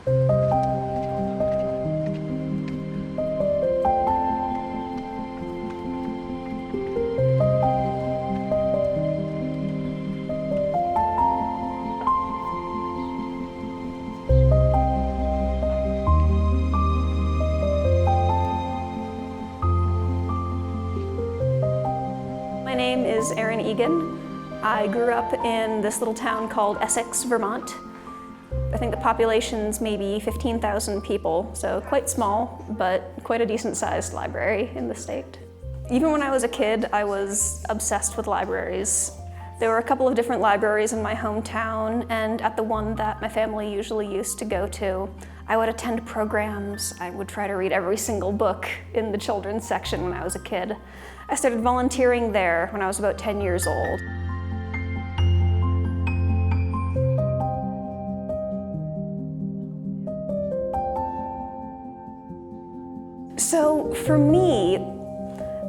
My name is Erin Egan. I grew up in this little town called Essex, Vermont. I think the population's maybe 15,000 people, so quite small, but quite a decent-sized library in the state. Even when I was a kid, I was obsessed with libraries. There were a couple of different libraries in my hometown, and at the one that my family usually used to go to, I would attend programs. I would try to read every single book in the children's section when I was a kid. I started volunteering there when I was about 10 years old. So for me,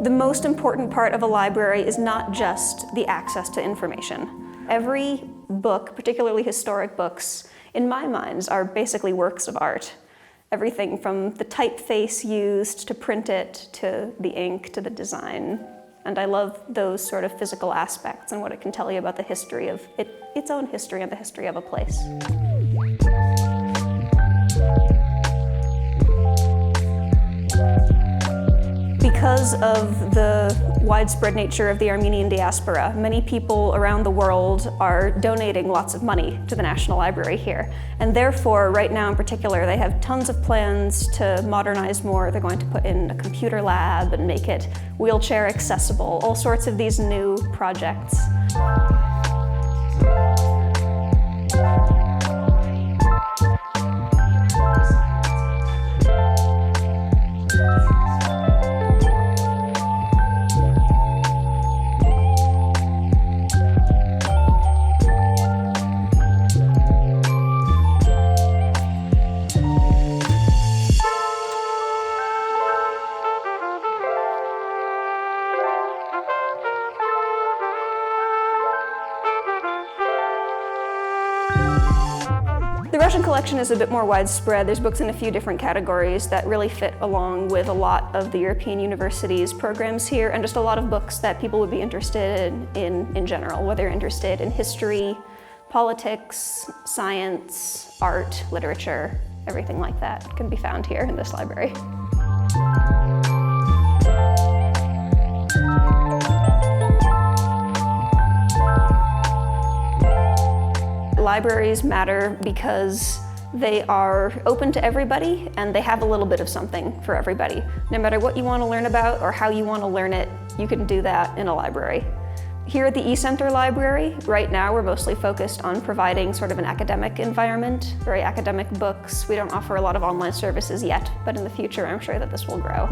the most important part of a library is not just the access to information. Every book, particularly historic books, in my mind, are basically works of art. Everything from the typeface used to print it, to the ink, to the design. And I love those sort of physical aspects and what it can tell you about the history of its own history and the history of a place. Because of the widespread nature of the Armenian diaspora, many people around the world are donating lots of money to the National Library here. And therefore, right now in particular, they have tons of plans to modernize more. They're going to put in a computer lab and make it wheelchair accessible, all sorts of these new projects. The Russian collection is a bit more widespread. There's books in a few different categories that really fit along with a lot of the European universities' programs here, and just a lot of books that people would be interested in general, whether you're interested in history, politics, science, art, literature, everything like that can be found here in this library. Libraries matter because they are open to everybody and they have a little bit of something for everybody. No matter what you want to learn about or how you want to learn it, you can do that in a library. Here at the eCenter Library, right now we're mostly focused on providing sort of an academic environment, very academic books. We don't offer a lot of online services yet, but in the future I'm sure that this will grow.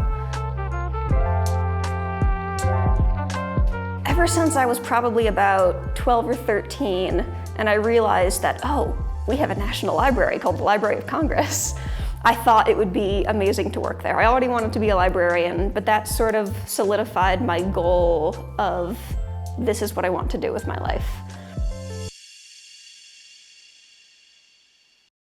Ever since I was probably about 12 or 13, and I realized that, oh, we have a national library called the Library of Congress, I thought it would be amazing to work there. I already wanted to be a librarian, but that sort of solidified my goal of this is what I want to do with my life.